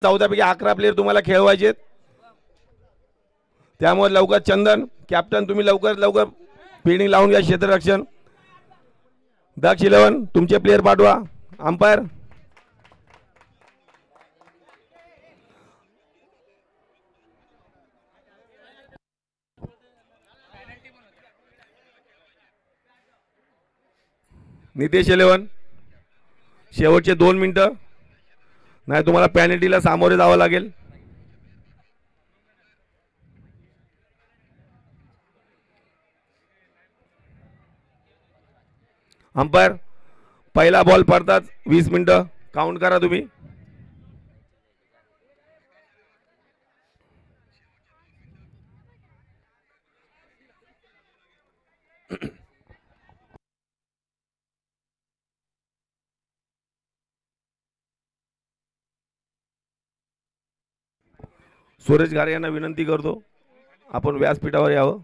14 पैकी 11 प्लेयर तुम्हाला खेळवायचे, त्यामुळे लवकर चंदन कॅप्टन तुम्ही लवकर फिल्डिंग लावून घ्या क्षेत्ररक्षण. दक्ष 11 तुमचे प्लेयर पाठवा. अंपायर नितेश 11 शेवटचे 2 मिनिटं, नाही तुम्हाला पेनल्टीला सामोरे जावं लागेल. अंपायर पहिला बॉल पडतात 20 मिनिटं काउंट करा तुम्ही. सुरेश घारे यांना विनंती करतो आपण व्यासपीठावर यावं.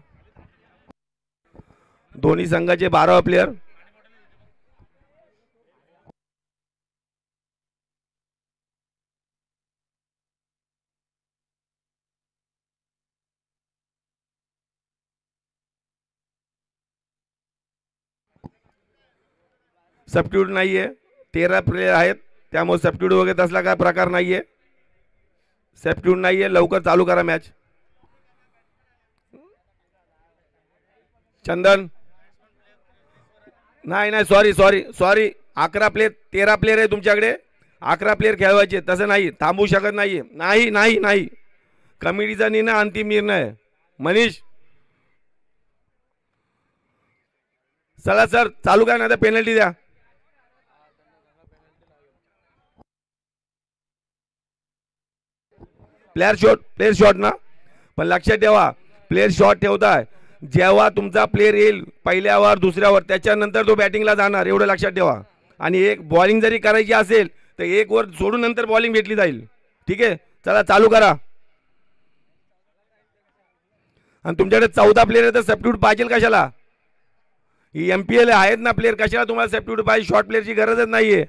दोन्ही संघाचे 12 प्लेयर. सबस्टिट्यूट नाहीये, 13 प्लेयर आहेत, त्यामुळे सबस्टिट्यूट वगैरे तसला काय प्रकार नाहीये. सबस्टिट्यूट नाहीये, लवकर चालू करा मॅच. चंदन नाही सॉरी 11 प्लेयर 13 प्लेयर आहे तुमच्याकडे, 11 प्लेयर खेळवायचे. तसं नाही, थांबू शकत नाहीये. नाही कमिटीचा निर्णय अंतिम निर्णय. मनीष चला सर चालू करा, नाही तर पेनल्टी द्या. प्लेयर शॉट ना, पण लक्षात ठेवा प्लेयर शॉट ठेवताय जेव्हा तुमचा प्लेयर येईल पहिल्यावर दुसऱ्यावर त्याच्यानंतर तो बॅटिंगला जाणार, एवढं लक्षात ठेवा. आणि एक बॉलिंग जरी करायची असेल तर एक ओव्हर सोडून नंतर बॉलिंग भेटली जाईल. ठीक आहे, चला चालू करा. आणि तुमच्याकडे 14 प्लेयर आहे तर सबस्टिट्यूट पाहिजे कशाला? ही MPL आहेत ना प्लेयर, कशाला तुम्हाला सबस्टिट्यूट पाहिजे? शॉर्ट प्लेयरची गरजच नाहीये.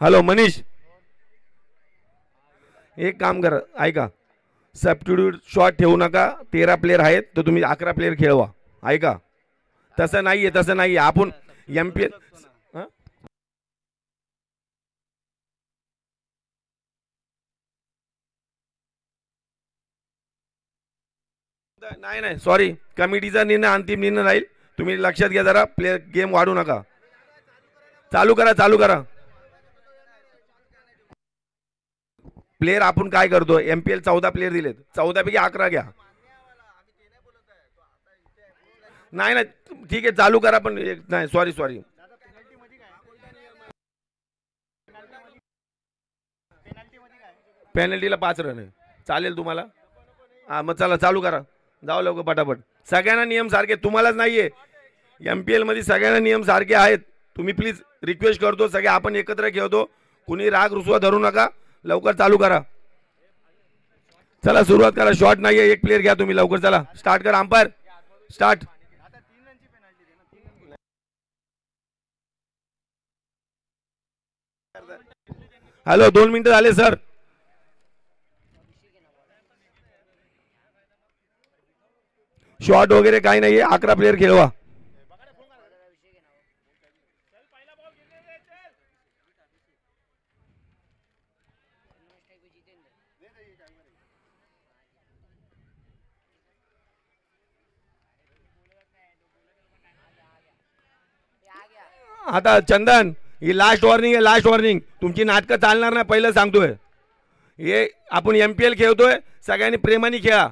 हॅलो मनीष, एक काम करा ऐका, सबस्टिट्यूट शॉट ठेवू नका. 13 प्लेयर आहेत तर तुम्ही 11 प्लेयर खेळवा. ऐका तसं नाहीये आपण MPL नाही सॉरी, कमिटीचा निर्णय अंतिम निर्णय राहील. तुम्ही लक्षात घ्या जरा, प्लेयर गेम वाढू नका. चालू करा. प्लेयर आपण काय करतो, MPL 14 प्लेयर दिलेत, 14 पैकी 11 घ्या. नाही ठीक आहे चालू करा, पण नाही सॉरी पेनल्टीला 5 रन आहे. चालेल तुम्हाला? हा मग चला चालू करा, जाऊ लवकर पटापट. सगळ्यांना नियम सारखे, तुम्हालाच नाहीये, MPL मध्ये सगळ्यांना नियम सारखे आहेत. तुम्ही प्लीज रिक्वेस्ट करतो, सगळे आपण एकत्र खेळतो, कुणी राग रुसवा धरू नका. लवकर चालू करा, चला सुरुवात करा. शॉट नाहीये, एक प्लेयर घ्या तुम्ही, लवकर चला स्टार्ट करा. Umpire start. हॅलो 2 मिनिटं झाले सर. शॉट वगैरे काही नाहीये, 11 प्लेयर खेळवा. आता चंदन ही लास्ट वॉर्निंग आहे, लास्ट वॉर्निंग. तुमची नाटकं चालणार नाही, पहिलं सांगतोय. हे आपण MPL खेळतोय, सगळ्यांनी प्रेमाने खेळा,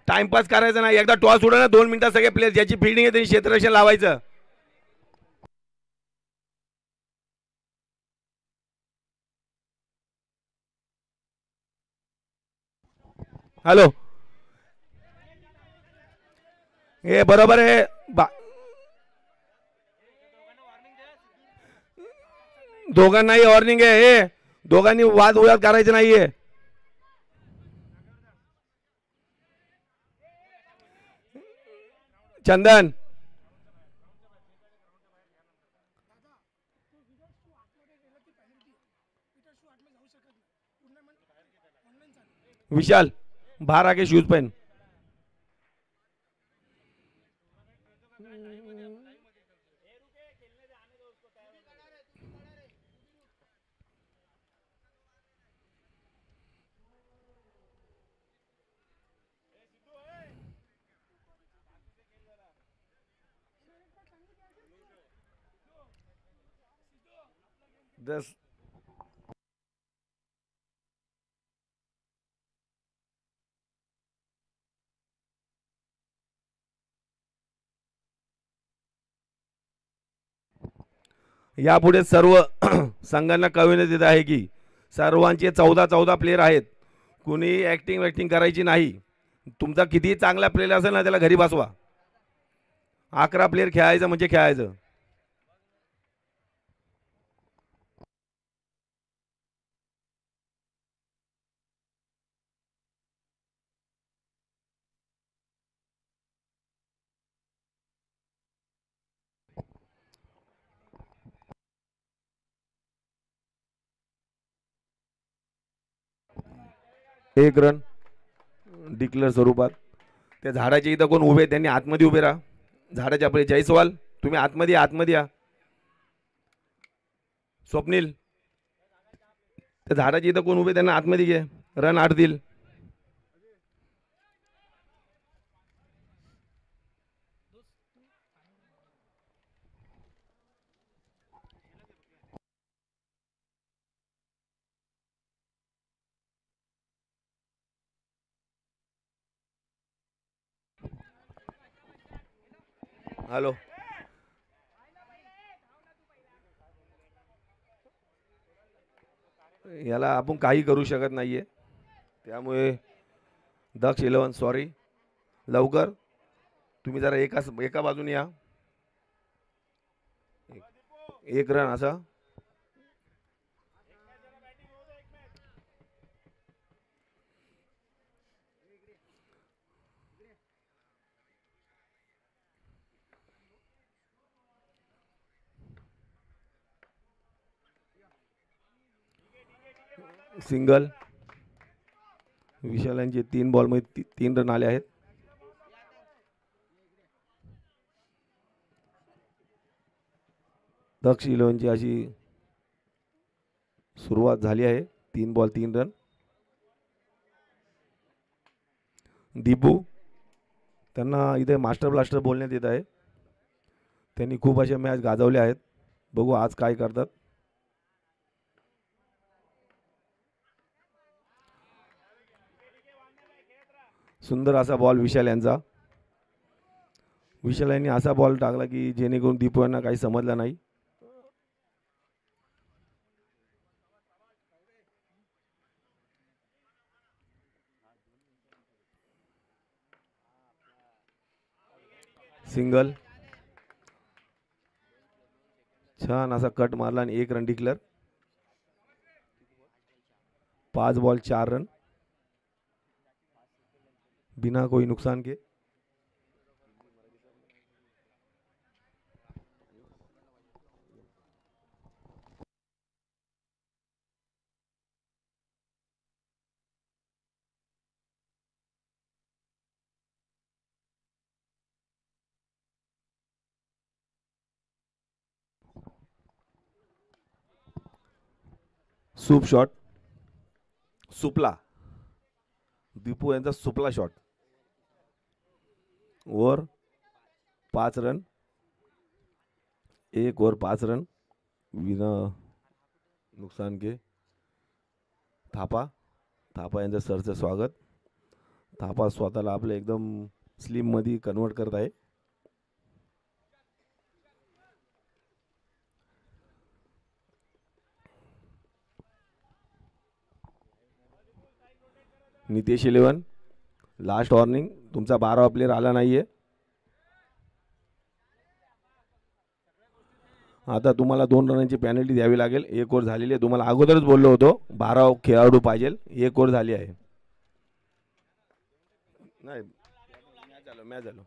टाइमपास करायचा नाही. एकदा टॉस उडला ना 2 मिनिटात सगळे प्लेयर ज्याची फिल्डिंग आहे त्यांनी क्षेत्ररक्षण लावायचं. हॅलो हे बरोबर आहे दोघांनाही वॉर्निंग आहे. हे दोघांनी वाद विवाद करायचे नाहीये. चंदन विशाल बाहर आके शूज पहन. दस यापुढे सर्व संघांना कळविण्यात येत आहे की सर्वांचे 14 प्लेयर आहेत. कुणी ॲक्टिंग करायची नाही. तुमचा कितीही चांगला प्लेयर असेल ना त्याला घरी बसवा. 11 प्लेयर खेळायचं म्हणजे खेळायचं. एक रन डिक्लेअर स्वरूपात. त्या झाडाच्या इथं कोण उभे त्यांनी आतमध्ये उभे राहा. झाडाच्या आपले जयस्वाल तुम्ही आतमध्ये या. स्वप्नील त्या झाडाच्या इथं कोण उभे त्यांना आतमध्ये घे. रन 8 देईल. हॅलो याला आपण काही करू शकत नाहीये. त्यामुळे दक्ष 11 सॉरी लवकर तुम्ही जरा एका बाजूने या. एक रन असा. सिंगल. विशाल यांचे 3 बॉलमध्ये 3 रन आले आहेत. दक्ष 11ची अशी सुरुवात झाली आहे. 3 बॉल 3 रन. दीपू त्यांना इथे मास्टर ब्लास्टर बोलण्यात येत आहे. त्यांनी खूप अशा मॅच गाजवल्या आहेत. बघू आज काय करतात. सुंदर असा बॉल विशाल यांचा. विशाल यांनी असा बॉल टाकला की जेणेकरून दीपू यांना काही समजलं नाही. सिंगल. छान असा कट मारला आणि 1 रन डिक्लेअर. 5 बॉल 4 रन बिना कोई नुकसान के. सूप शॉट. सुपला दीपू यांचा सुपला shot. Over 5 run. 1 over 5 run विना नुकसान के. थापा यांचं सरचं स्वागत. थापा स्वतःला आपलं एकदम स्लिम मध्ये कन्वर्ट करत आहे. Nitesh 11 last warning. तुमचा 12वा प्लेयर आला नाहीये. आता तुम्हाला 2 रनांची पॅनल्टी द्यावी लागेल. 1 ओव्हर झालेली आहे. तुम्हाला अगोदरच बोललो होतो 12 खेळाडू पाहिजे. 1 ओव्हर झाली आहे. नाही मॅच झालो.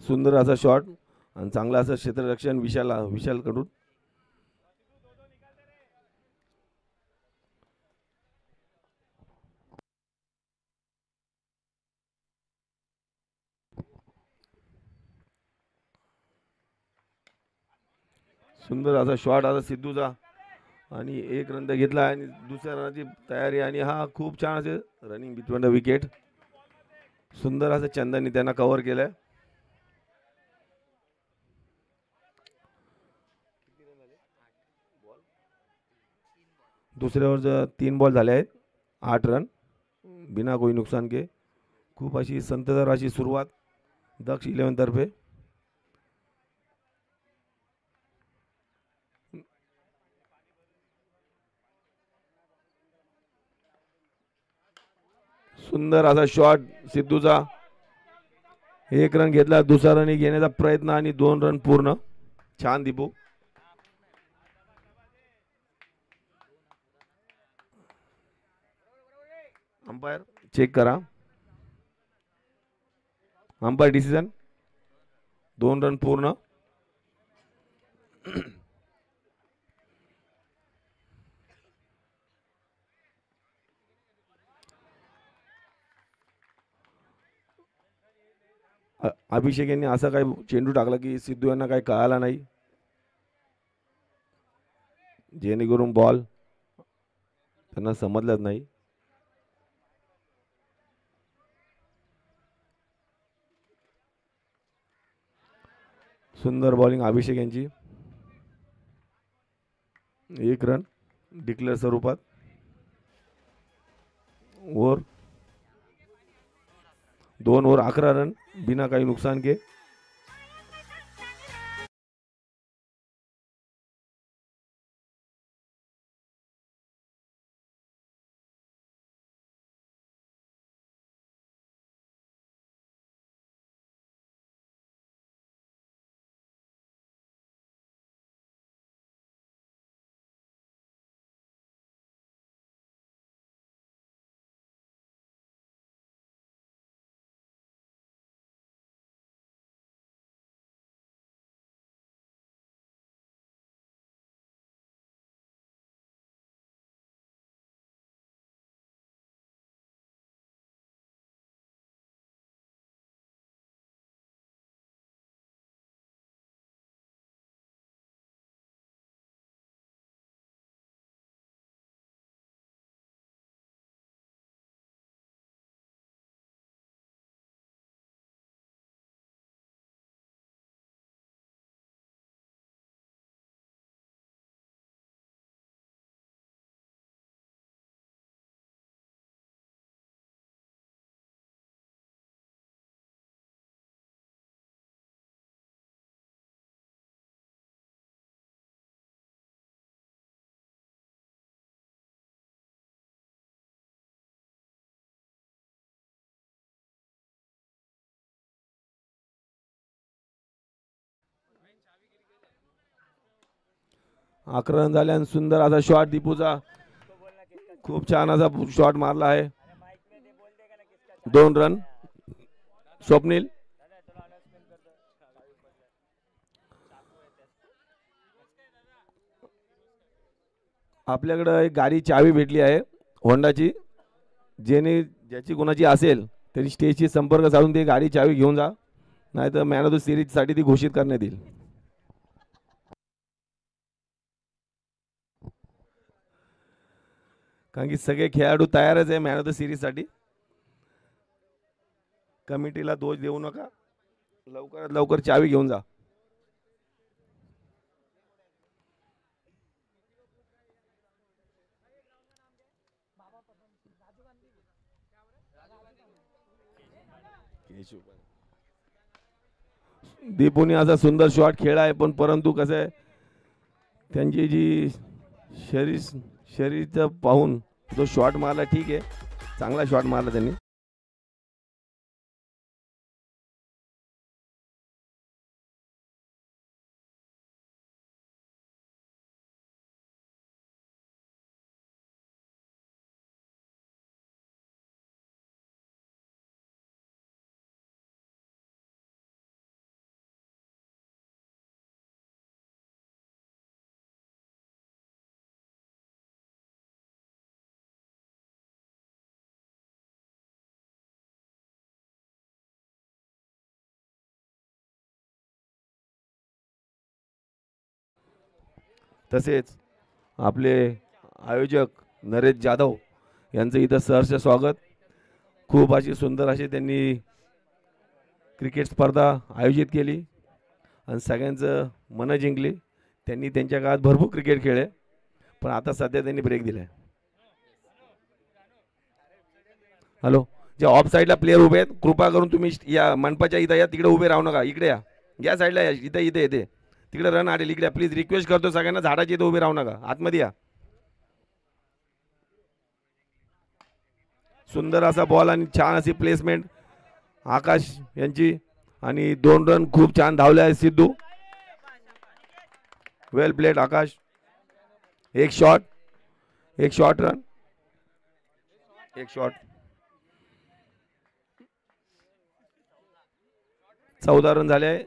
सुंदर असा शॉट आणि चांगला असं क्षेत्ररक्षण विशाल कडून. सुंदर असा शॉट आता सिद्धूचा आणि 1 रन घेतला आणि दुसऱ्या रनाची तयारी आणि हा खूप छान असे रनिंग बिटवीन द विकेट. सुंदर असं चंदननी त्यांना कव्हर केलंय. दुसऱ्यावर 3 बॉल झाले आहेत. 8 रन बिना कोई नुकसान के. खूप अशी संततधार अशी सुरुवात दक्ष 11 तर्फे. सुंदर असा शॉट सिद्धूचा. 1 रन घेतला. दुसरा रन घेण्याचा प्रयत्न आणि 2 रन पूर्ण. छान दीपू. अंपायर चेक करा. अंपायर डिसिजन 2 रन पूर्ण. अभिषेक यांनी असा काही चेंडू टाकला की सिद्धू यांना काही कळाला नाही, जेणेकरून बॉल त्यांना समजलंच नाही. सुंदर बॉलिंग अभिषेक यांची. 1 रन डिक्लेअर स्वरूपात. ओव्हर 2 ओव्हर 11 रन बिना काही नुकसान के. आक्रमण झाले आणि सुंदर असा शॉट दीपूचा. खूप छान असा शॉट मारला आहे. 2 रन. स्वप्नील आपल्याकडे एक गाडी चावी भेटली आहे होंडाची. ज्याची कोणाची असेल तरी स्टेजशी संपर्क साधून ती गाडी चावी घेऊन जा, नाहीतर मॅन ऑफ द सिरीज साठी ती घोषित करण्यात येईल. कारण की सगळे खेळाडू तयारच आहे मॅन ऑफ द सिरीज साठी. कमिटीला दोष देऊ नका. लवकरात लवकर चावी घेऊन जा. दीपूने असा सुंदर शॉट खेळला आहे, पण परंतु कसं आहे त्यांची जी शरीर शरीरचं पाहून जो शॉट मारला ठीक आहे, चांगला शॉट मारला त्यांनी. तसेच आपले आयोजक नरेश जाधव यांचं इथं सहर्ष स्वागत. खूप अशी सुंदर अशी त्यांनी क्रिकेट स्पर्धा आयोजित केली आणि सगळ्यांचं मनं जिंकली. त्यांनी त्यांच्या काळात भरपूर क्रिकेट खेळले, पण आता सध्या त्यांनी ब्रेक दिलाय. हॅलो, जे ऑफ साईडला प्लेयर उभे आहेत कृपा करून तुम्ही या मंडपाच्या इथं या, तिकडे उभे राहू नका, इकडे या, या साईडला या, इथं इथे येते तिकडे रन आले इकडे. प्लीज रिक्वेस्ट करतो सगळ्यांना, झाडाच्या इथं उभे राहू नका, आतमध्ये या. सुंदर असा बॉल आणि छान अशी प्लेसमेंट आकाश यांची, आणि 2 रन खूप छान धावले आहेत सिद्धू. वेल प्लेड आकाश. एक शॉट रन, एक शॉट. 14 रन झाले.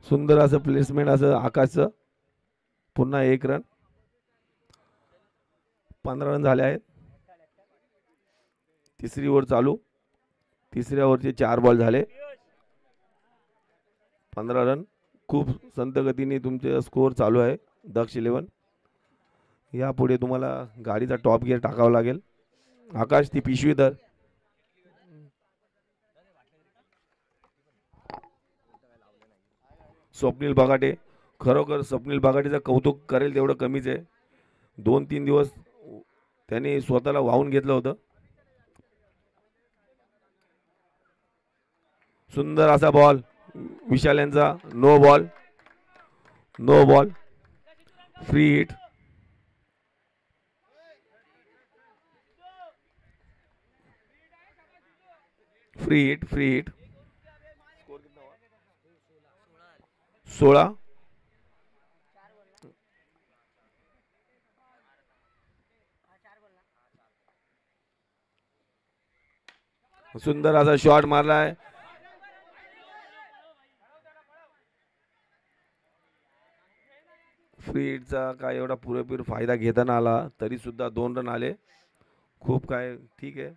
सुंदर असं प्लेसमेंट असं आकाशचं. पुन्हा 1 रन. 15 रन झाले आहेत. तिसरी ओव्हर चालू. तिसऱ्या ओव्हरचे 4 बॉल झाले. 15 रन. खूप संत गतीने तुमचे स्कोअर चालू आहे दक्ष 11. यापुढे तुम्हाला गाडीचा टॉप गिअर टाकावा लागेल. आकाश ती पिशवी धर. स्वप्नील बगाटे, खरोखर स्वप्नील बगाटेचं कौतुक करेल तेवढं कमीच आहे. 2-3 दिवस त्याने स्वतःला वाहून घेतलं होतं. सुंदर असा बॉल विशाल यांचा. No ball, no ball, free hit. Free hit, free hit. 16. सुंदर असा शॉट मारलाय. फ्री हिटचा काय एवढा पुरेपूर फायदा घेताना आला तरी सुद्धा 2 रन आले. खूप काय ठीक आहे.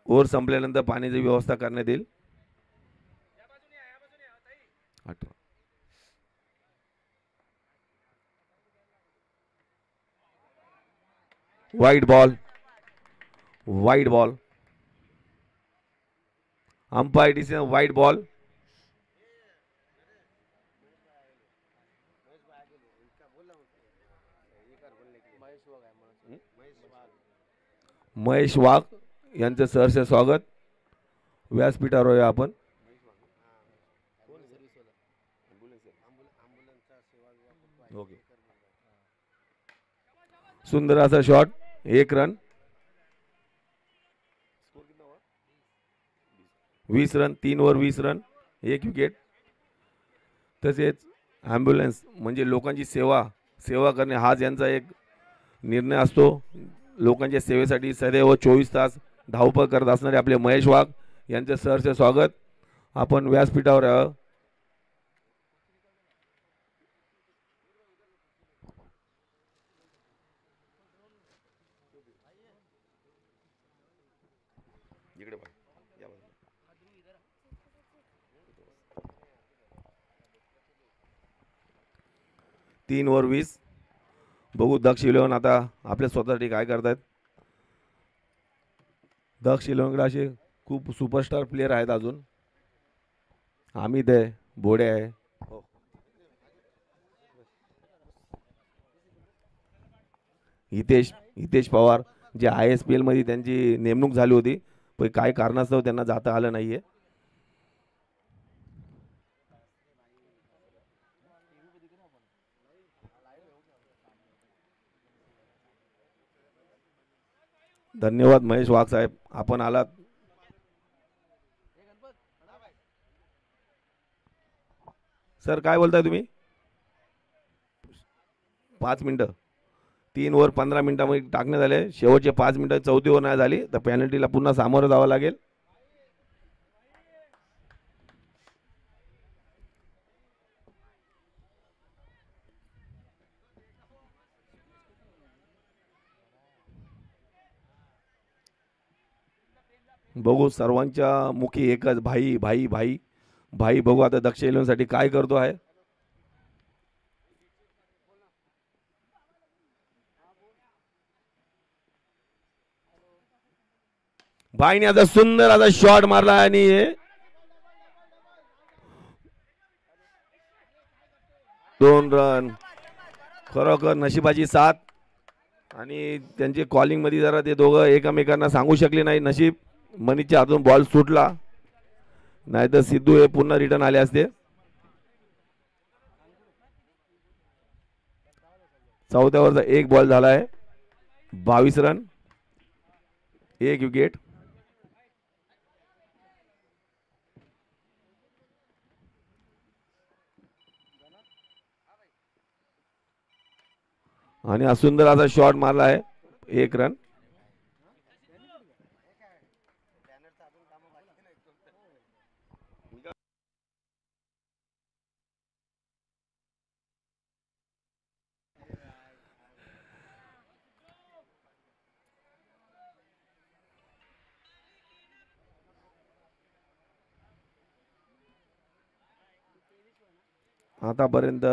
ओव्हर संपल्यानंतर पाण्याची व्यवस्था करण्यात येईल. Wide ball, wide ball. Umpire decision wide ball. Mahesh Wagh यांचं सहर्ष स्वागत. व्यासपीठावर आहे आपण. सुंदर असा shot. 1 run. 20 run. 3 over 20 run, 1 wicket. तसेच ॲम्ब्युलन्स म्हणजे लोकांची सेवा करणे हाच यांचा एक निर्णय असतो. लोकांच्या सेवेसाठी सदैव 24 तास धावपळ करत असणारे आपले महेश वाघ यांचे सहर्ष स्वागत. आपण व्यासपीठावर आहोत. इकडे 3 ओव्हर 20. बघू दक्ष इलेव्हन आता आपल्या स्वतःसाठी काय करतायत. दक्ष इलेव्हनकडे असे खूप सुपरस्टार प्लेयर आहेत अजून. अमित आहे, बोडे आहे, हितेश पवार जे ISPL मध्ये त्यांची नेमणूक झाली होती पण काय कारणास्तव त्यांना जाता आलं नाहीये. धन्यवाद महेश वाघ साहेब, आपण आलात. सर काय बोलताय तुम्ही. 5 मिनिटं, 3 ओव्हर 15 मिनिटांमध्ये टाकण्यात आले. शेवटचे 5 मिनिटं चौथी ओव्हर नाही झाली तर पेनल्टीला पुन्हा सामोरं जावं लागेल. बघू सर्वांच्या मुखी एकच भाई भाई भाई भाई. बघू आता दक्ष इलेव्हनसाठी काय करतो आहे. भाईने आता सुंदर आता शॉट मारला आणि 2 रन. खरोखर नशिबाची साथ. आणि त्यांचे कॉलिंग मध्ये जरा ते दोघं एकमेकांना सांगू शकले नाही. नशीब मनीच्या हातून बॉल सुटला, नाहीतर सिद्धू हे पुन्हा रिटर्न आले असते. चौथ्या ओव्हरचा एक बॉल झाला आहे. 22 रन, 1 विकेट. आणि हा सुंदर असा शॉट मारला आहे, 1 रन. आतापर्यंत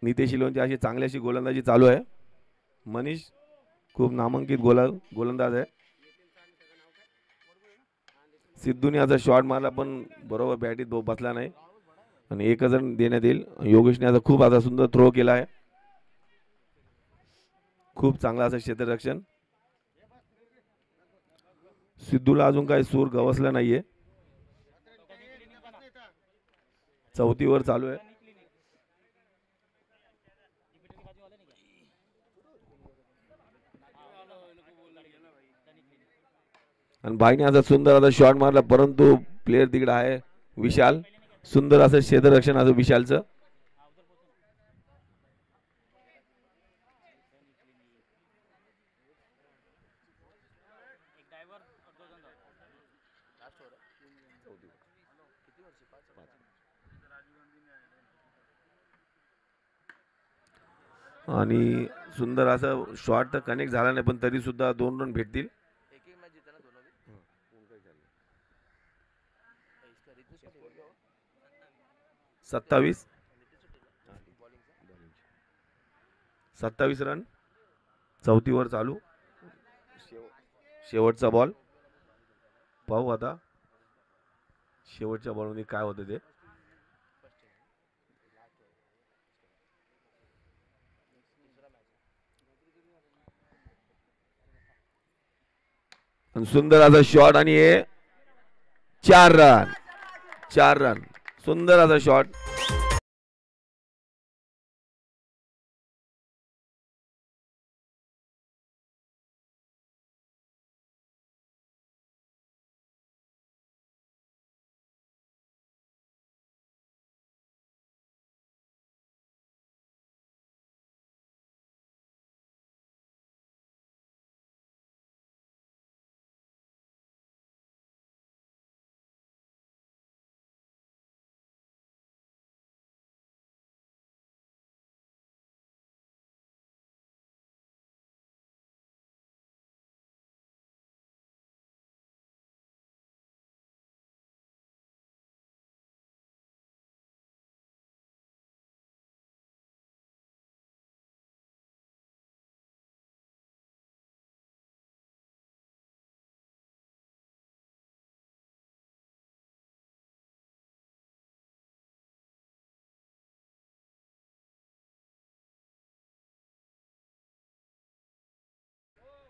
नितेश इलोनची अशी चांगली अशी गोलंदाजी चालू आहे. मनीष खूप नामांकित गोलंदाज आहे. सिद्धूने आता शॉट मारला पण बरोबर बॅटीत बसला नाही आणि 1 रन देण्यात येईल. योगेशने आता खूप आता सुंदर थ्रो केला आहे. खूप चांगला असं क्षेत्ररक्षण. सिद्धूला अजून काही सूर गवसला नाहीये. चौथी ओव्हर चालू आहे. आणि भाईने आता सुंदर आता शॉट मारला परंतु प्लेयर तिकडे आहे विशाल. सुंदर असं क्षेत्ररक्षण असं विशालचं. आणि सुंदर असं शॉट तर कनेक्ट झाला नाही पण तरी सुद्धा 2 रन भेटतील. 27 रन. चौथी ओव्हर चालू. शेवटचा बॉल पाहू आता शेवटच्या बॉलमध्ये काय होतं ते. सुंदर असा शॉट आणि 4 रन. 4 रन. सुंदर असा शॉट.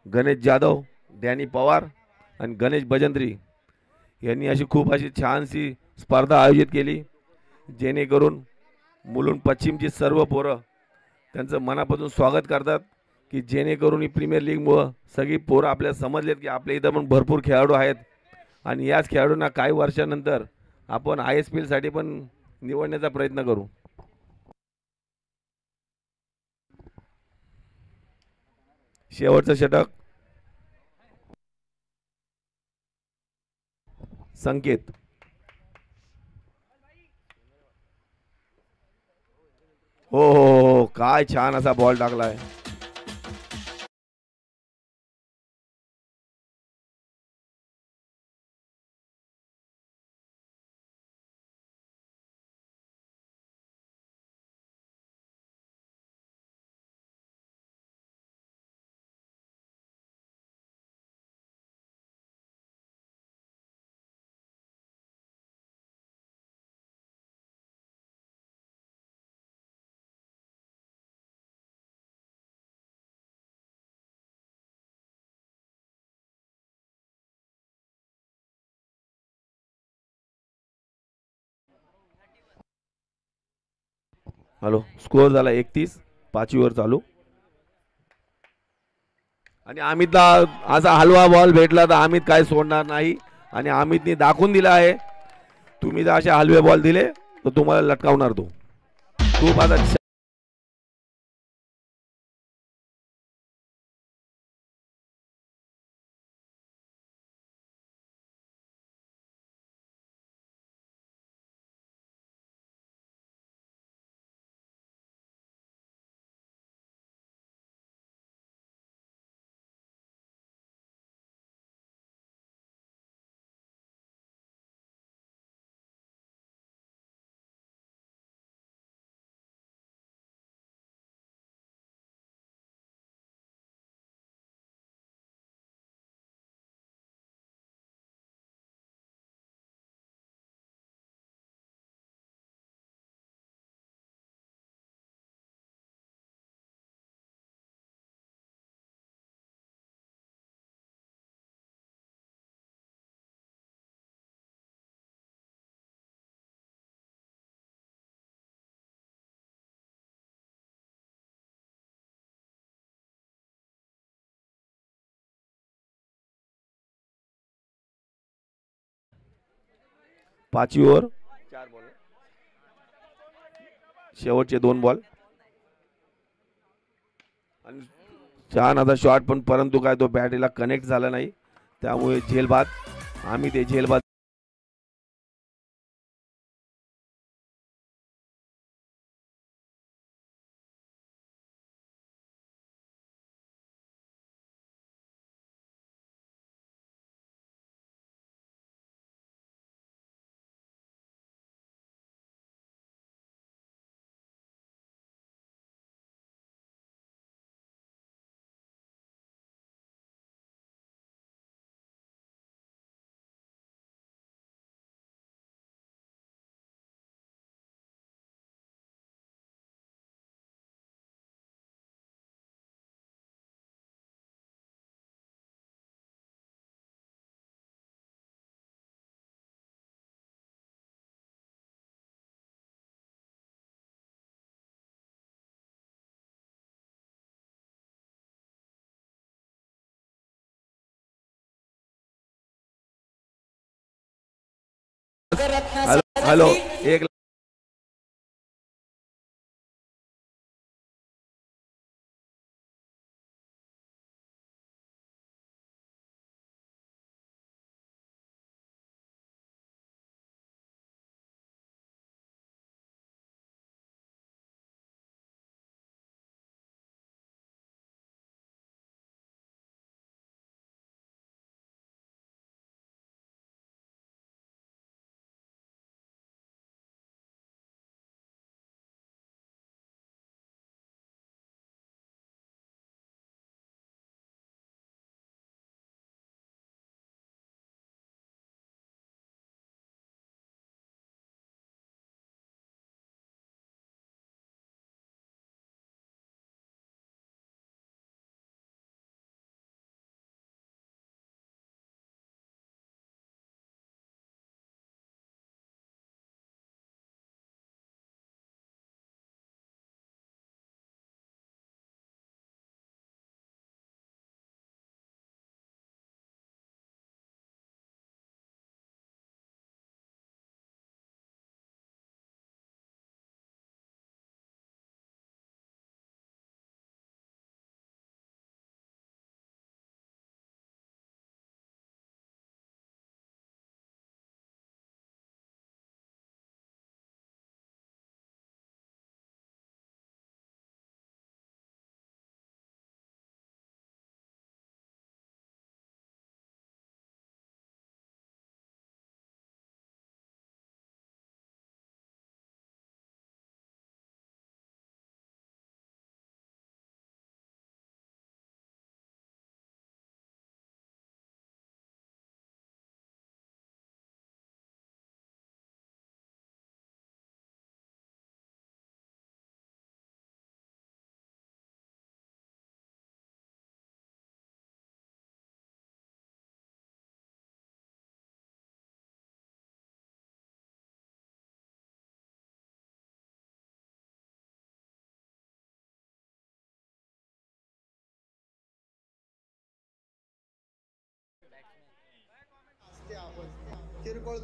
गणेश जाधव, डॅनी पवार आणि गणेश भजंत्री यांनी अशी खूप अशी छानशी स्पर्धा आयोजित केली, जेणेकरून मुलुंड पश्चिमची सर्व पोरं त्यांचं मनापासून स्वागत करतात, की जेणेकरून ही प्रीमियर लीगमुळं सगळी पोरं आपल्याला समजलेत की आपल्या इथं पण भरपूर खेळाडू आहेत आणि याच खेळाडूंना काही वर्षानंतर आपण ISPL साठी पण निवडण्याचा प्रयत्न करू. शेवटचं षटक संकेत. हो हो हो हो, काय छान असा बॉल टाकलाय. स्कोअर झाला 31, 5 ओव्हर चालू. आणि अमितला असा हलवा बॉल भेटला तर अमित काय सोडणार नाही आणि अमितने दाखवून दिला आहे, तुम्ही जर असे हलवे बॉल दिले तर तुम्हाला लटकावणार तो. खूप आता 5 ओव्हर, शेवटचे 2 बॉल आणि छान असा शॉट, पण परंतु काय तो बॅटरीला कनेक्ट झाला नाही, त्यामुळे झेलबाद. आम्ही ते झेलबाद हॅलो हॅलो एक किरकोळ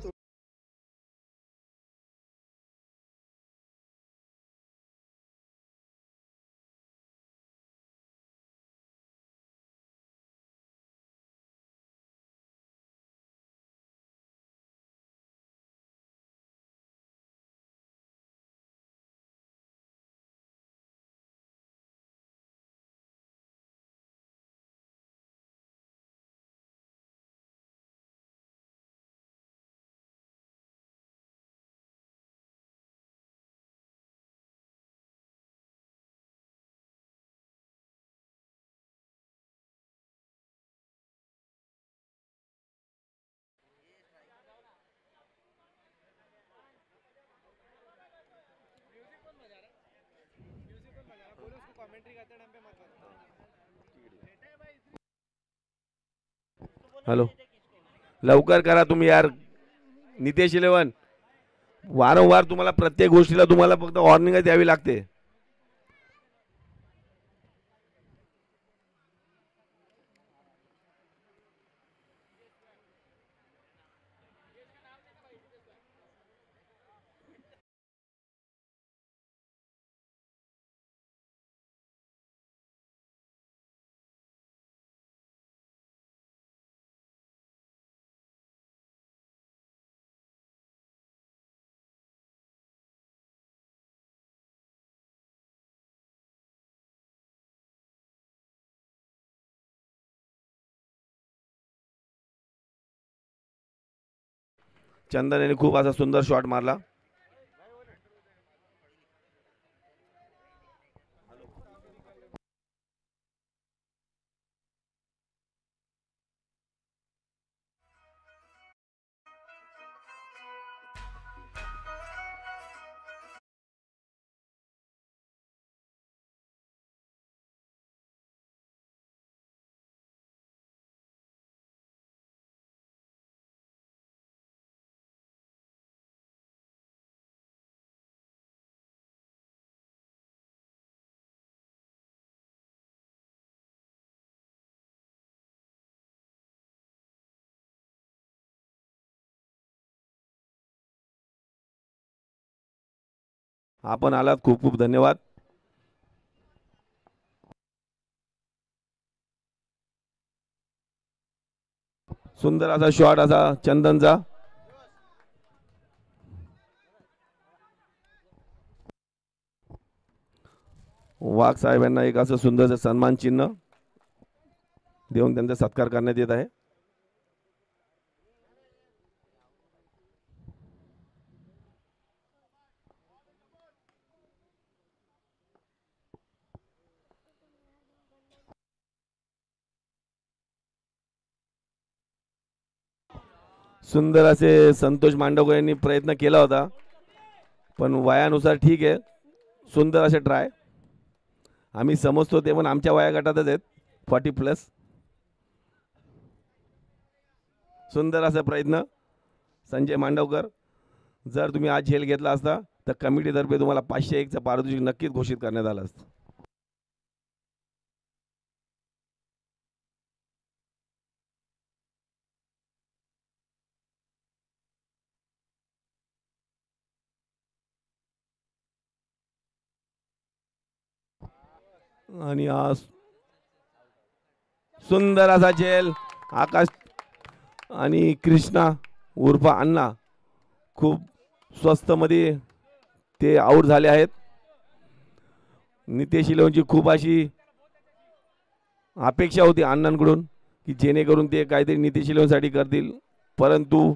हॅलो, लवकर करा तुम्ही यार. नितेश 11 वारंवार तुम्हाला प्रत्येक गोष्टीला तुम्हाला फक्त वॉर्निंग द्यावी लागते. चंदन यांनी खूप असा सुंदर शॉट मारला. आपण आलात, खूप खूप धन्यवाद. सुंदर असा शॉट असा चंदनचा. वाघ साहेबांना एक असं सुंदर सन्मान चिन्ह देऊन त्यांचा सत्कार करण्यात येत आहे. सुंदर असे संतोष मांडवकर यांनी प्रयत्न केला होता, पण वयानुसार ठीक आहे. सुंदर असे ट्राय. आम्ही समजतो ते पण आमच्या वया गटातच आहेत, 40+. सुंदर असा प्रयत्न संजय मांडवकर. जर तुम्ही आज झेल घेतला असता तर कमिटीतर्फे तुम्हाला 501चं पारितोषिक नक्कीच घोषित करण्यात आलं असतं. आणि आज सुंदर असा झेल आकाश आणि कृष्णा उर्फ अण्णा खूप स्वस्त मध्ये ते आउट झाले आहेत. नितेश इलेवनची खूप अशी अपेक्षा होती अण्णांकडून की जेणेकरून ते काहीतरी नितेश इलेवनसाठी करतील, परंतु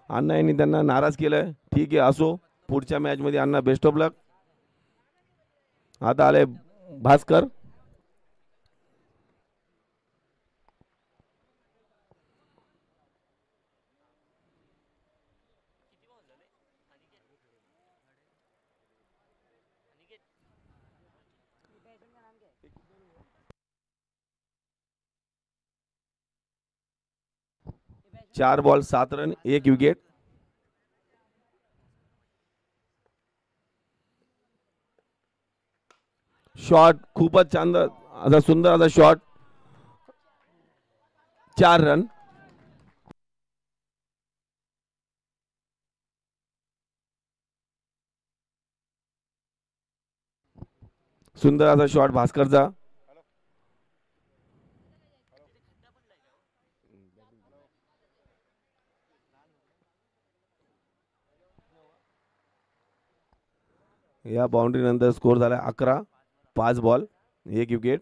अण्णा यांनी त्यांना नाराज केलं. ठीक आहे, असो. पुढच्या मॅचमध्ये अण्णा बेस्ट ऑफ लक. आता आले भास्कर. चार बॉल 7 रन 1 विकेट. शॉट खूपच छान असा सुंदर असा शॉट. 4 रन. सुंदर असा शॉट भास्करचा. या बाउंड्री नंतर स्कोर झाला 11. 5 बॉल 1 विकेट.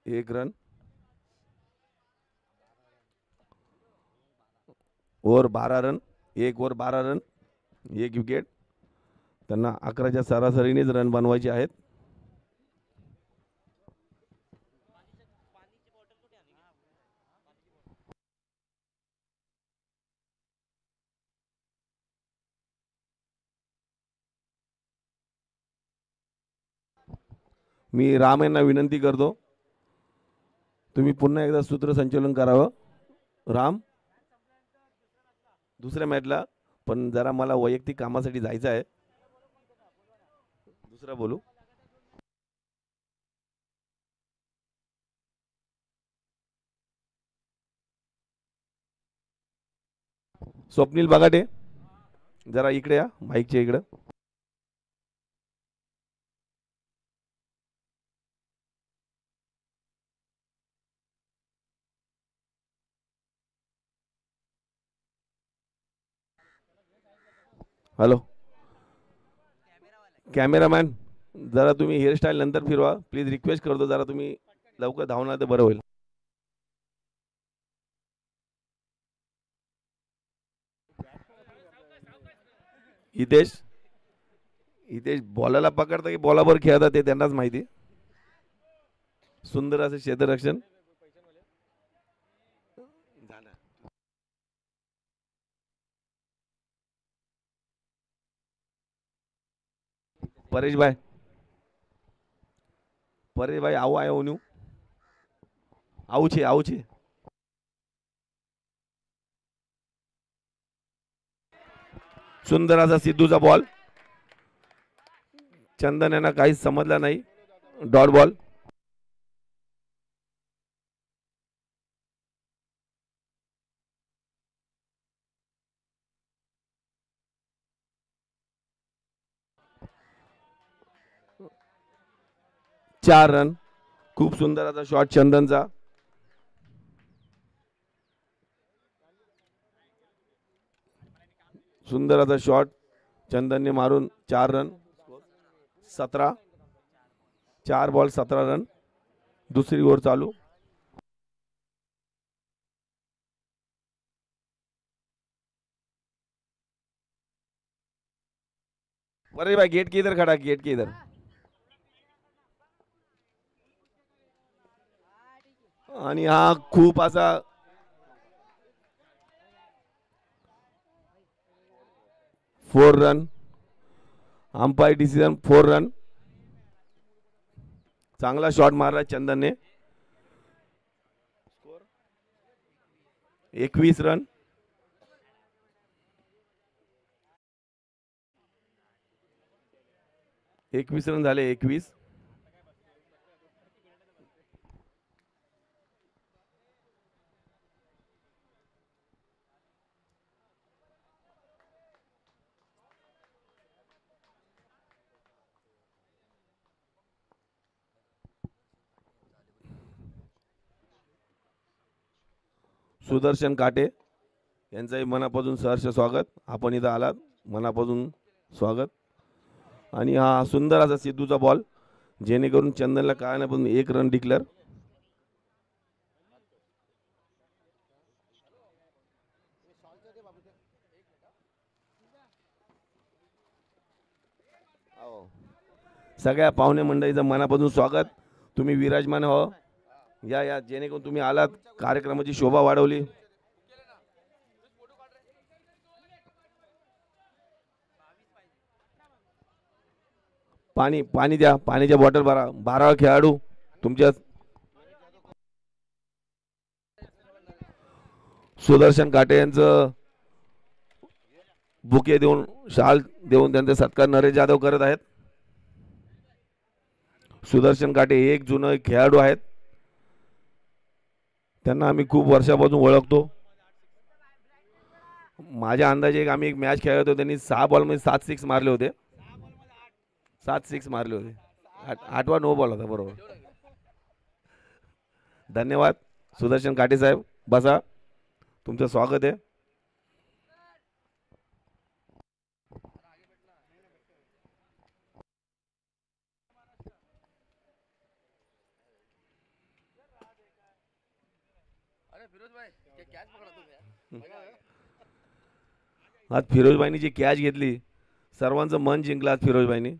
एक run. Over 12 run. 1 over 12 run 1 wicket. त्यांना 11च्या सरासरीनेच रन बनवायचे आहेत. मी राम यांना विनंती करतो, तुम्ही पुन्हा एकदा सूत्रसंचालन करावं. राम, दुसऱ्या मॅचला पण जरा मला वैयक्तिक कामासाठी जायचं आहे. दुसरा बोलू. स्वप्नील बगाटे जरा इकडे या, माईकच्या इकडं. हॅलो कॅमेरामॅन, जरा तुम्ही हेअरस्टाईल नंतर फिरवा प्लीज. रिक्वेस्ट करतो, जरा तुम्ही लवकर धावणार तर बरं होईल. हितेश बॉलाला पकडता की बॉलावर खेळतात ते त्यांनाच माहिती. सुंदर असं क्षेत्ररक्षण. परेश भाई આવો આવ્યો નું આવું છે. सुंदर असा सिद्धूचा बॉल. चंदन यांना काहीच समजला नाही. Dot ball. चार रन. खूप सुंदर असा शॉट चंदनचा. सुंदर असा शॉट चंदनने मारून 4 रन. 17. 4 ball 17 run. दुसरी ओव्हर चालू. अरे भाई गेट के इधर खड़ा, गेट के इधर. आणि हा खूप असा four run. Umpire decision 4 run. चांगला शॉट मारला चंदनने. 21 रन. रन झाले. 21. सुदर्शन काटे यांचंही मनापासून सहर्ष स्वागत. आपण इथं आलात, मनापासून स्वागत. आणि हा सुंदर असा सिद्धूचा बॉल, जेणेकरून चंदनला काळण्यापासून 1 रन डिक्लेअर. सगळ्या पाहुणे मंडळीचं मनापासून स्वागत. तुम्ही विराजमान हो, या जेणेकरून तुम्ही आलात, कार्यक्रमाची शोभा वाढवली. पाणी द्या, पाण्याच्या बॉटल भरा. 12 खेळाडू तुमच्या. सुदर्शन काटे यांचं बुके देऊन, शाल देऊन त्यांचा सत्कार नरेश जाधव करत आहेत. सुदर्शन काटे एक जुनं खेळाडू आहेत. त्यांना आम्ही खूप वर्षापासून ओळखतो. माझ्या अंदाजे आम्ही एक मॅच खेळत होतो, त्यांनी 6 बॉलमध्ये 7 सिक्स मारले होते. 7 सिक्स मारले होते. आठवा नो बॉल होता बरोबर. धन्यवाद सुदर्शन काटे साहेब. बसा, तुमचं स्वागत आहे. आज फिरोजबाईंनी जी कॅच घेतली, सर्वांचं मन जिंकलं आज फिरोजबाईंनी.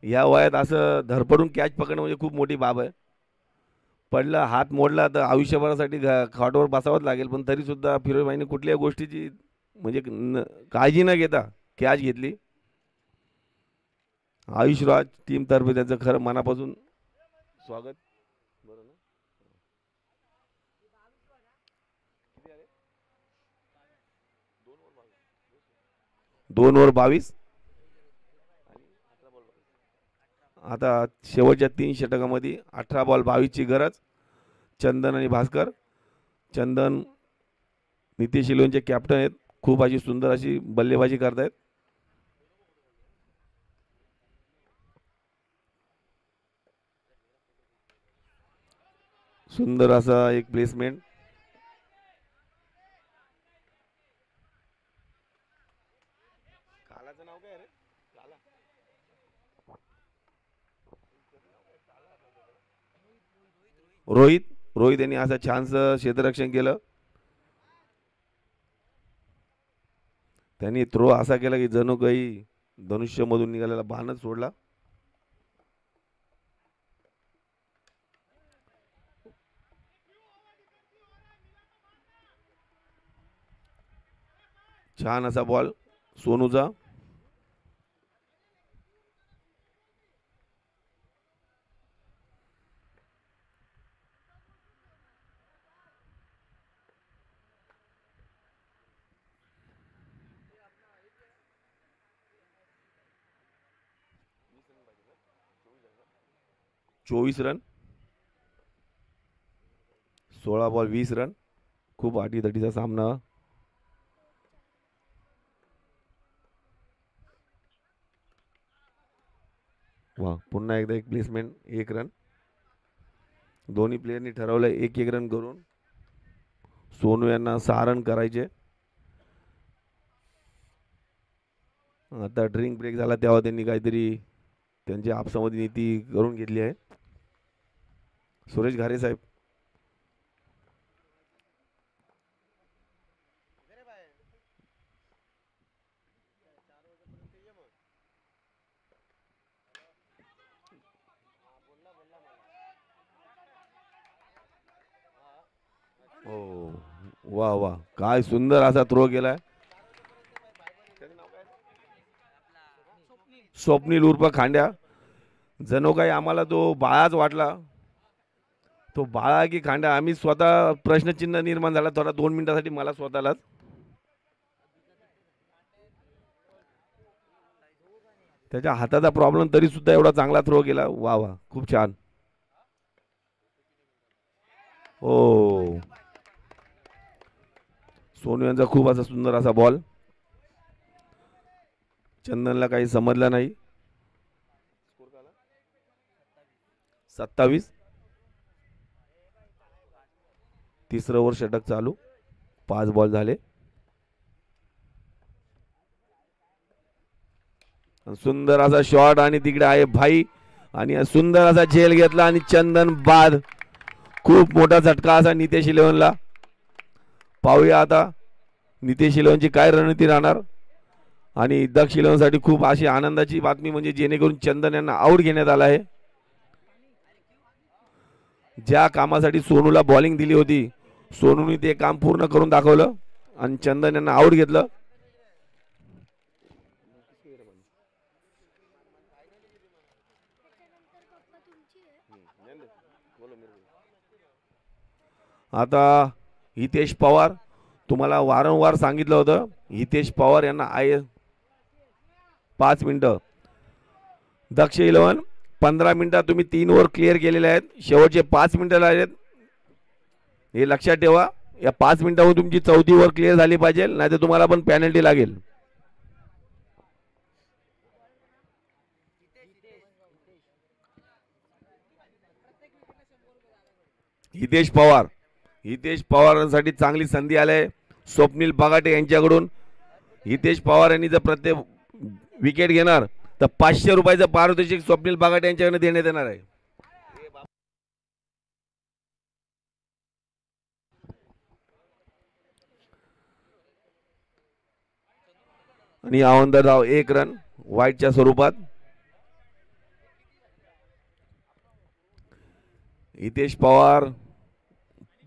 या वयात असं धडपडून कॅच पकडणं म्हणजे खूप मोठी बाब आहे. पडला, हात मोडला तर आयुष्यभरासाठी खाटवर बसावंच लागेल, पण तरीसुद्धा फिरोजबाईंनी कुठल्याही गोष्टीची म्हणजे काळजी न घेता कॅच घेतली. आयुषराज टीमतर्फे त्याचं खरं मनापासून स्वागत. 2 ओव्हर 22. आता शेवटच्या 3 षटकामध्ये 18 बॉल 22ची गरज. चंदन आणि भास्कर. चंदन नितेश इलोनचे कॅप्टन आहेत, खूप अशी सुंदर अशी बल्लेबाजी करतायत. सुंदर असा एक प्लेसमेंट. रोहित यांनी असं छानसं क्षेत्ररक्षण केलं. त्यांनी थ्रो असा केला की जणू काही धनुष्यमधून निघालेला बाणच सोडला. छान असा बॉल सोनूचा. चोवीस रन. 16 ball 20 run. खूप अटीतटीचा सामना. वा, पुन्हा एकदा एक प्लेसमेंट, 1 रन. दोन्ही प्लेयरनी ठरवलं 1-1 रन करून सोनू यांना 6 रन करायचे. आता ड्रिंक ब्रेक झाला तेव्हा त्यांनी काहीतरी त्यांची आपसामध्ये नीती करून घेतली आहे. सुरेश घारे साहेब. ओ वा वा, काय सुंदर असा थ्रो केलाय. स्वप्नील उर्फ खांड्या. जणू काही आम्हाला तो बाळाच वाटला. तो बाळा की खांड्या, आम्ही स्वतः प्रश्नचिन्ह निर्माण झाला थोडा 2 मिनिटासाठी मला स्वतःलाच. त्याच्या हाताचा प्रॉब्लेम तरी सुद्धा एवढा चांगला थ्रो केला. वा वा, खूप छान. ओ, सोनू यांचा खूप असा सुंदर असा बॉल. चंदनला काही समजलं नाही. 27. तिसरं ओव्हर षटक चालू. 5 बॉल झाले. सुंदर असा शॉट आणि तिकडे आहे भाई आणि सुंदर असा झेल घेतला आणि चंदन बाद. खूप मोठा झटका असा नितेश इलेव्हनला. पाहूया आता नितेश इलेव्हनची काय रणनीती राहणार. आणि दक्ष इलेव्हनसाठी खूप अशी आनंदाची बातमी म्हणजे जेणेकरून चंदन यांना आऊट घेण्यात आला आहे. ज्या कामासाठी सोनूला बॉलिंग दिली होती, सोनूने ते काम पूर्ण करून दाखवलं आणि चंदन यांना आऊट घेतलं. आता हितेश पवार. तुम्हाला वारंवार सांगितलं होतं हितेश पवार यांना 5 मिनिटं. दक्ष इलेव्हन 15 मिनिटात तुम्ही 3 ओव्हर क्लिअर केलेले आहेत. शेवटचे 5 मिनिटं लागलेत. हे लक्षात ठेवा. या 5 मिनिटांमध्ये तुमची चौथी ओव्हर क्लिअर झाली पाहिजे, नाहीतर तुम्हाला पण पेनल्टी लागेल. हितेश पवारांसाठी चांगली संधी आली स्वप्नील बागाटे यांच्याकडून. हितेश पवार यांनी जर प्रत्येक विकेट घेणार तर 500 रुपयाचं पारितोषिक स्वप्नील बागाटे यांच्याकडे देण्यात येणार आहे. आणि आवंदर धाव 1 रन वाईटच्या स्वरूपात. हितेश पवार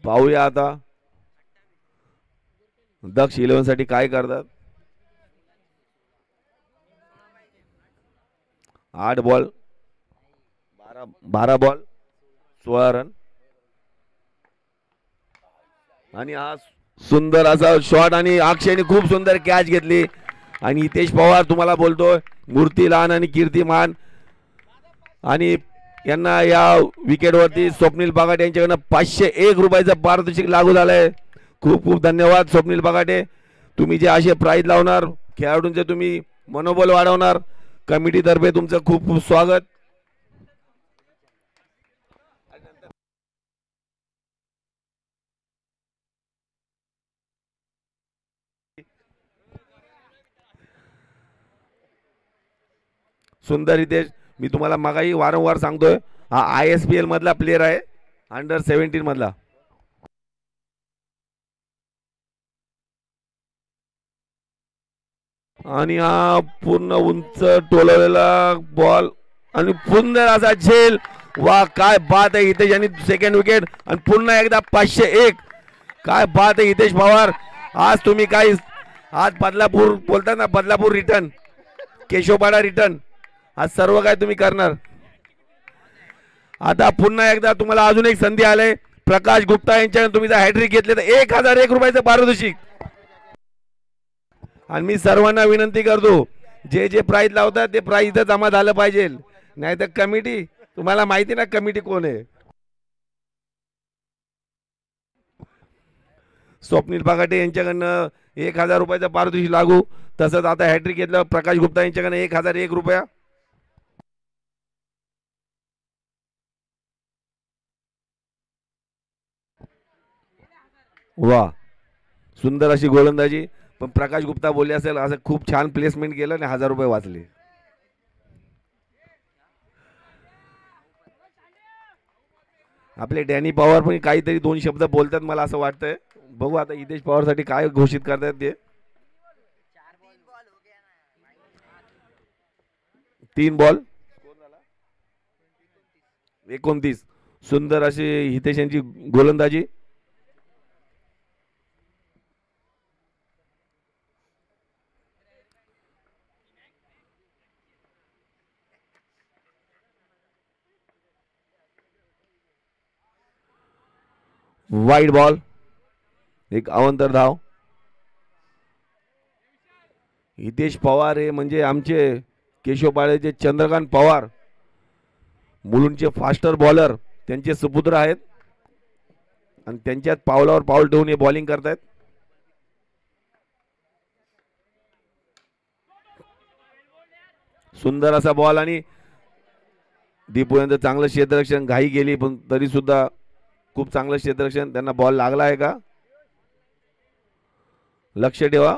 पाहूया आता दक्ष 11 साठी काय करतात. 8 बॉल 12 बॉल 16 रन. आणि हा सुंदर असा शॉट आणि अक्षयने खूप सुंदर कॅच घेतली. आणि हितेश पवार तुम्हाला बोलतोय मूर्ती लहान आणि कीर्तिमान, आणि यांना या विकेटवरती स्वप्नील बागाटे यांच्याकडनं 501 रुपयाचं पारितोषिक लागू झालंय. खूप खूप धन्यवाद स्वप्नील बागाटे. तुम्ही जे असे प्राईज लावणार, खेळाडूंचे तुम्ही मनोबल वाढवणार, कमिटीतर्फे तुमचं खूप खूप स्वागत. सुंदर हितेश, मी तुम्हाला मागाही वारंवार सांगतोय, हा ISPL मधला प्लेअर आहे, अंडर 17 मधला. आणि हा पूर्ण उंच टोलवलेला बॉल आणि सुंदर असा झेल. वा काय बात आहे हितेश, यांनी सेकंड विकेट आणि पुन्हा एकदा 501. काय बात आहे हितेश पवार. आज तुम्ही काय, आज बदलापूर बोलतात ना, बदलापूर रिटर्न, केशवपाडा रिटर्न, आज सर्व काय तुम्ही करणार. आता पुन्हा एकदा तुम्हाला अजून एक संधी आले. प्रकाश गुप्ता यांच्याकडे तुम्ही जर हॅट्रिक घेतले तर 1001 रुपयाचं पारितोषिक. आणि मी सर्वांना विनंती करतो, जे जे प्राइज लावतात ते प्राइज इथं जमा झालं पाहिजे, नाही तर कमिटी, तुम्हाला माहिती ना कमिटी कोण आहे. स्वप्नील बागाटे यांच्याकडनं 1000 रुपयाचं पारितोषिक लागू. तसंच आता हॅट्रिक घेतलं प्रकाश गुप्ता यांच्याकडनं 1001 रुपया. वा सुंदर अशी गोलंदाजी. पण प्रकाश गुप्ता बोलले असेल असं खूप छान प्लेसमेंट केलं आणि 1000 रुपये वाचले. आपले डॅनी पवार पण काहीतरी 2 शब्द बोलतात मला असं वाटतंय. बघू आता हितेश पवार साठी काय घोषित करतात ते. 3 बॉल 29. सुंदर अशी हितेश यांची गोलंदाजी. वाईड बॉल, एक अवंतर धाव. हितेश पवार हे म्हणजे आमचे केशवपाड्याचे चंद्रकांत पवार, मुलुंडचे फास्टर बॉलर, त्यांचे सुपुत्र आहेत आणि त्यांच्यात पावलावर पाऊल ठेवून हे बॉलिंग करतायत. सुंदर असा बॉल आणि दीपू यांचं चांगलं क्षेत्ररक्षण, घाई गेली पण तरी सुद्धा खूप चांगलं क्षेत्ररक्षण. त्यांना बॉल लागला आहे का लक्ष ठेवा.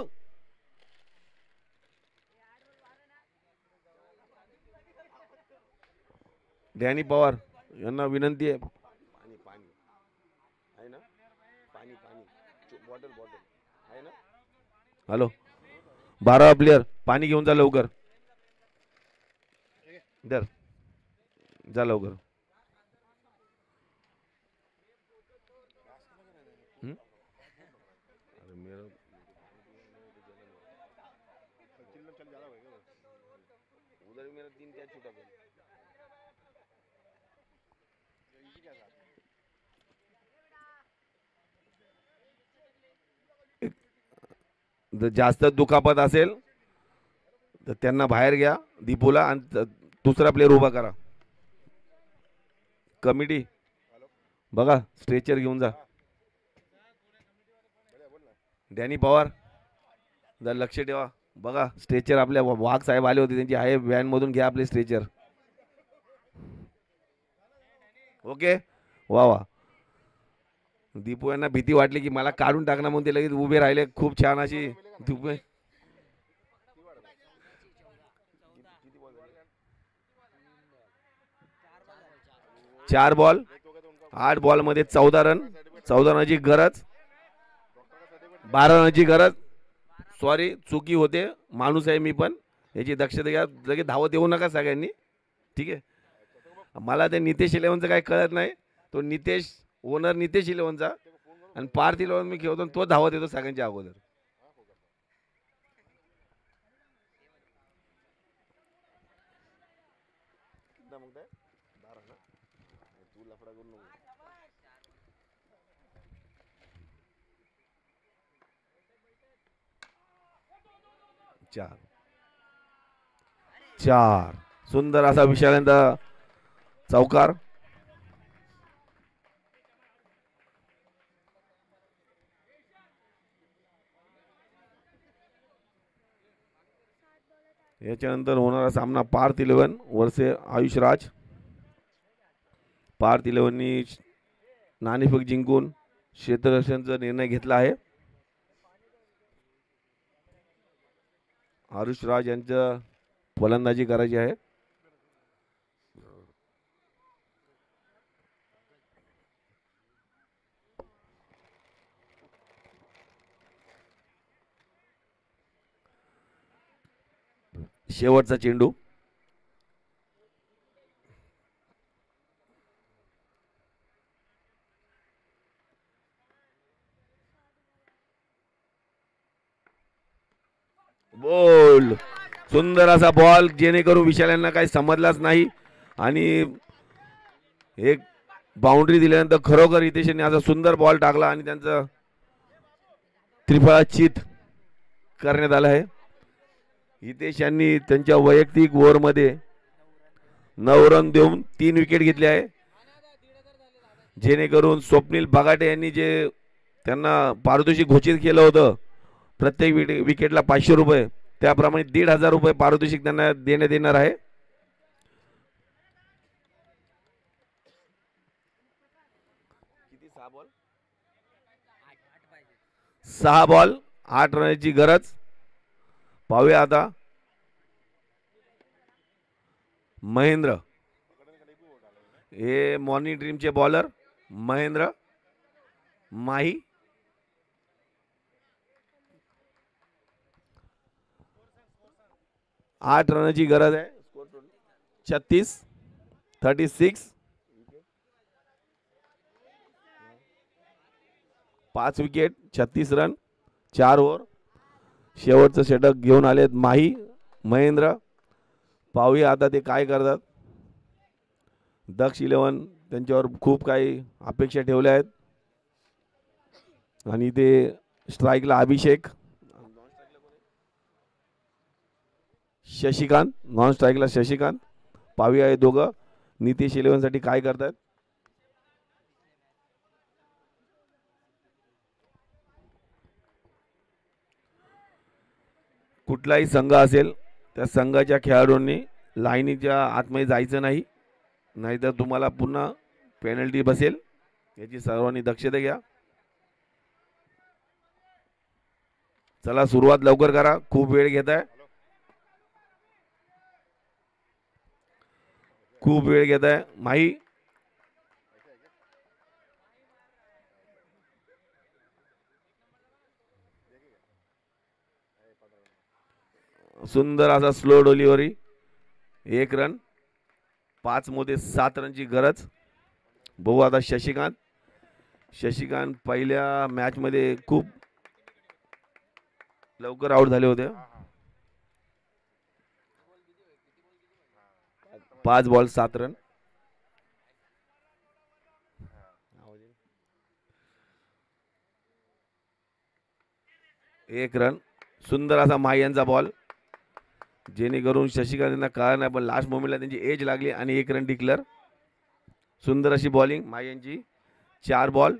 डॅनी पवार यांना विनंती आहे, पाणी पाणी आहे ना, पाणी पाणी बॉटल बॉटल आहे ना. हॅलो 12 प्लेयर पाणी घेऊन जा लवकर, इधर जा लवकर. जर जास्त दुखापत असेल तर त्यांना बाहेर घ्या दीपूला आणि दुसरा प्लेअर उभा करा. कमिटी बघा स्ट्रेचर घेऊन जा. डॅनी पवार जर लक्ष ठेवा. बघा स्ट्रेचर आपल्या वाघ साहेब आले होते, त्यांची आहे व्हॅनमधून घ्या आपले स्ट्रेचर. ओके वा वा. दीपू यांना भीती वाटली की मला काढून टाकणार म्हणून ते लगेच उभे राहिले. खूप छान अशी दीपू. 4 बॉल 8 बॉल मध्ये 14 रन. 14 रनाची गरज, 12 रनाची गरज. सॉरी चुकी होते, माणूस आहे मी पण, याची दक्षता घ्या. लगेच धावत येऊ नका सगळ्यांनी, ठीक आहे. मला ते नितेश इलेव्हनचं काही कळत नाही. तो नितेश ओनर नितेश इलेव्हनचा आणि पार्थ इलेव्हन मी खेळतो, तो धावत येतो सगळ्यांच्या अगोदर. चार चार सुंदर असा विशालांचा चौकार. याच्यानंतर होणारा सामना पार्थ इलेव्हन वर्से आयुष राज. पार्थ इलेव्हननी नाणेफेक जिंकून क्षेत्ररक्षणाचा निर्णय घेतला आहे. आयुष राज यांचं फलंदाजी करायची आहे. शेवटचा चेंडू. बोल, सुंदर असा बॉल, जेणेकरून विशाल यांना काही समजलाच नाही आणि एक बाउंड्री दिल्यानंतर खरोखर हितेश यांनी असा सुंदर बॉल टाकला आणि त्यांचं त्रिफळाचीत करण्यात आलं आहे. हितेश यांनी त्यांच्या वैयक्तिक ओव्हरमध्ये 9 रन देऊन 3 विकेट घेतले आहे, जेणेकरून स्वप्नील बगाटे यांनी जे त्यांना पारितोषिक घोषित केलं होतं प्रत्येक विकेटला 500 रुपये, त्याप्रमाणे 1,500 रुपये पारितोषिक त्यांना देण्यात येणार आहे. किती 6 बॉल 8 रनाची गरज. पाहूया आता महेंद्र, हे मॉर्निंग ड्रीमचे बॉलर महेंद्र माही. आठ रनाची गरज आहे. 36 5 विकेट 36 रन 4 ओव्हर. शेवटचं षटक घेऊन आलेत माही महेंद्र. पाहूया आता ते काय करतात. दक्ष इलेव्हन त्यांच्यावर खूप काही अपेक्षा ठेवल्या आहेत आणि ते स्ट्राईकला अभिषेक, शशिकांत, नॉन स्ट्राईकला शशिकांत. पाहूया हे दोघं नितेश इलेव्हन साठी काय करतात. कुठलाही संघ असेल त्या संघाच्या खेळाडूंनी लाईनीच्या आतमध्ये जायचं नाही, नाहीतर तुम्हाला पुन्हा पेनल्टी बसेल. याची सर्वांनी दक्षता घ्या. चला सुरुवात लवकर करा, खूप वेळ घेत आहे, खूप वेळ घेत आहे. माही सुंदर असा स्लो डिलिव्हरी, 1 रन. 5 मध्ये 7 रनची गरज. बघू आता शशिकांत. शशिकांत पहिल्या मॅच मध्ये खूप लवकर आउट झाले होते. 5 बॉल 7 रन. एक रन. सुंदर असा माही यांचा बॉल, जेणेकरून शशिकांत यांना कळलं नाही, पण लास्ट मोमेंटला त्यांची एज लागली आणि 1 रन डिक्लेअर. सुंदर अशी बॉलिंग माही यांची. 4 बॉल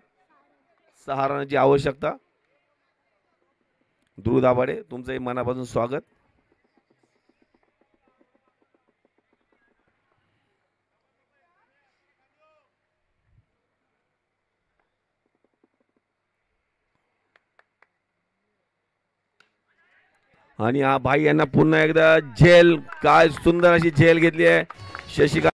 6 रनाची आवश्यकता. ध्रुव दाभाडे तुमचंही मनापासून स्वागत. आणि हा भाई यांना पुन्हा एकदा झेल, काय सुंदर अशी झेल घेतली आहे शशिकांत.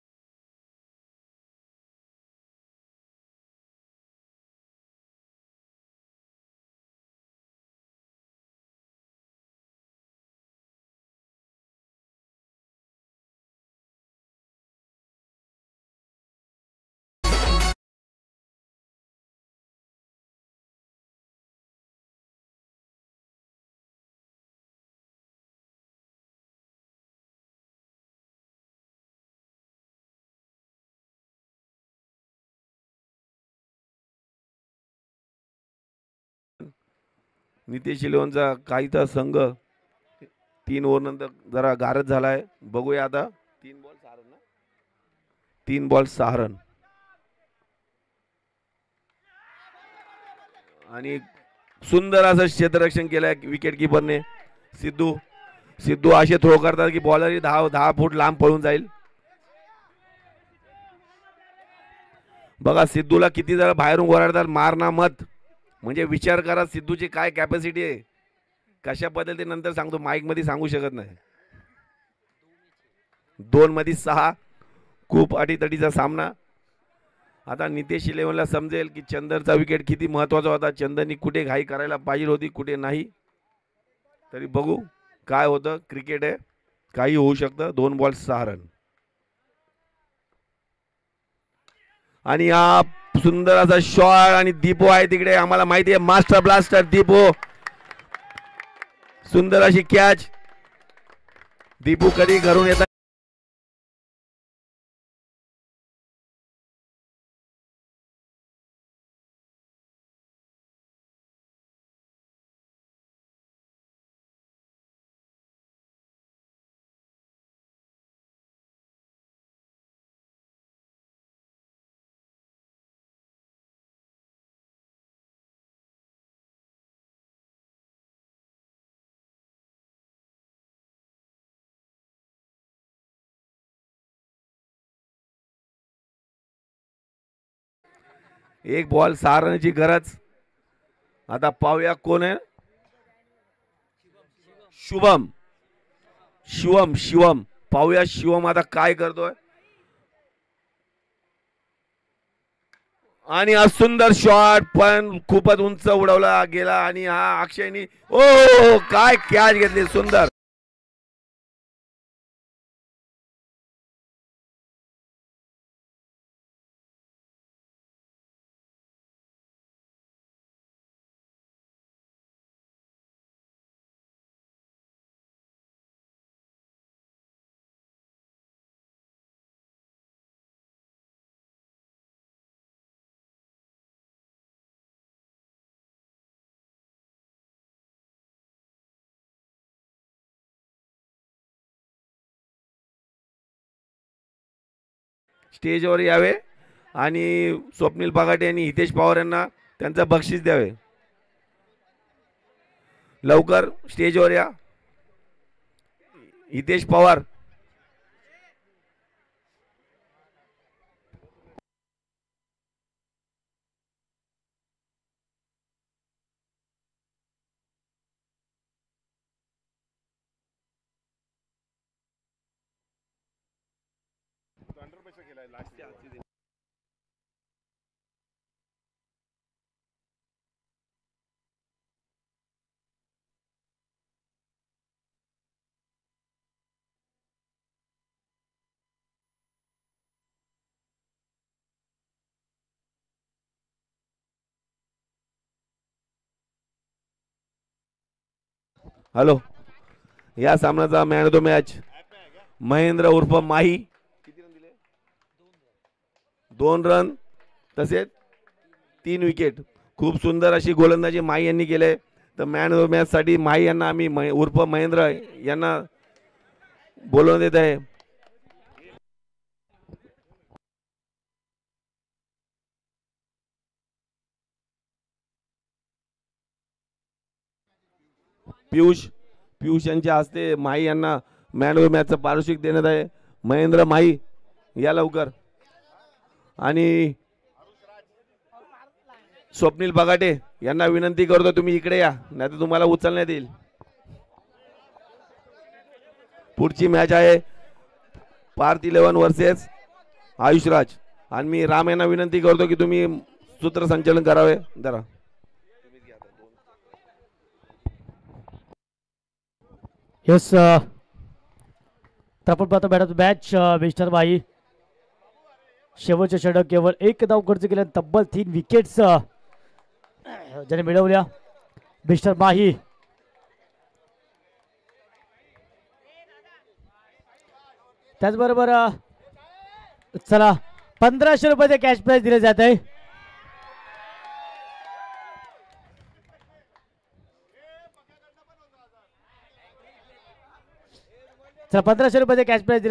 नितेश शिलवणचा काहीचा संघ 3 ओव्हर नंतर जरा गारद झालाय. बघूया आता. 3 बॉल 6 रन ना, 3 बॉल 6 रन. आणि सुंदर असं क्षेत्ररक्षण केलंय विकेट किपरने. सिद्धू असे थ्रो करतात की बॉलर 10 फूट लांब पळून जाईल. बघा सिद्धूला किती जरा बाहेरून ओरडतात मारना मत. म्हणजे विचार करा सिद्धूची काय कॅपॅसिटी आहे. कशा पद्धतीने नंतर सांगतो, माईक मध्ये सांगू शकत नाही. 2 मध्ये 6, खूप अटीतटीचा सामना. आता नितेश इलेव्हनला समजेल की चंदरचा विकेट किती महत्वाचा होता. चंदरनी कुठे घाई करायला पाहिजे होती, कुठे नाही. तरी बघू काय होतं. क्रिकेट आहे, काही होऊ शकतं. 2 बॉल 6 रन. आणि हा सुंदर असा शॉट आणि दीपो आहे तिकडे. आम्हाला माहिती आहे मास्टर ब्लास्टर दीपो. सुंदर अशी कॅच. दीपू कधी घरून येतात. एक बॉल 6 रनची गरज. आता पाहूया कोण आहे. शिवम. पाहूया शिवम आता काय करतोय. आणि हा सुंदर शॉट पण खूपच उंच उडवला गेला. आणि हा अक्षयनी ओ काय कॅच घेतली सुंदर. स्टेजवर यावे आणि स्वप्नील बागाटे आणि हितेश पवार यांना त्यांचं बक्षीस द्यावे. लवकर स्टेजवर या. हितेश पवार. हॅलो. या सामन्याचा man of the match Mahendra उर्फ माही. 2 रन तसेच 3 विकेट. खूप सुंदर अशी गोलंदाजी माही यांनी केले. तर मॅन ऑफ द मॅच साठी माही यांना आम्ही उर्फ महेंद्र यांना बोलवून देत आहे. पियुष यांच्या हस्ते माही यांना मॅन ऑफ मॅचचं पारितोषिक देण्यात आहे. महेंद्र माही या लवकर. आणि स्वप्नील बगाटे यांना विनंती करतो तुम्ही इकडे या, नाही तर तुम्हाला उचलण्यात येईल. पुढची मॅच आहे पार्थ 11 वर्सेस आयुषराज. आणि मी राम यांना विनंती करतो की तुम्ही सूत्रसंचालन करावे. जरा येस तर आपण पाहतो मॅच मिस्टर बाई शेवटचे षटक केवळ एक धाव खर्च केल्या तब्बल 3 विकेट्स ज्याने मिळवल्या मिस्टर माही. त्याचबरोबर चला 1500 रुपयाचे कॅश प्राइज दिले जात आहे. चला 1500 रुपयाचे कॅश प्राइज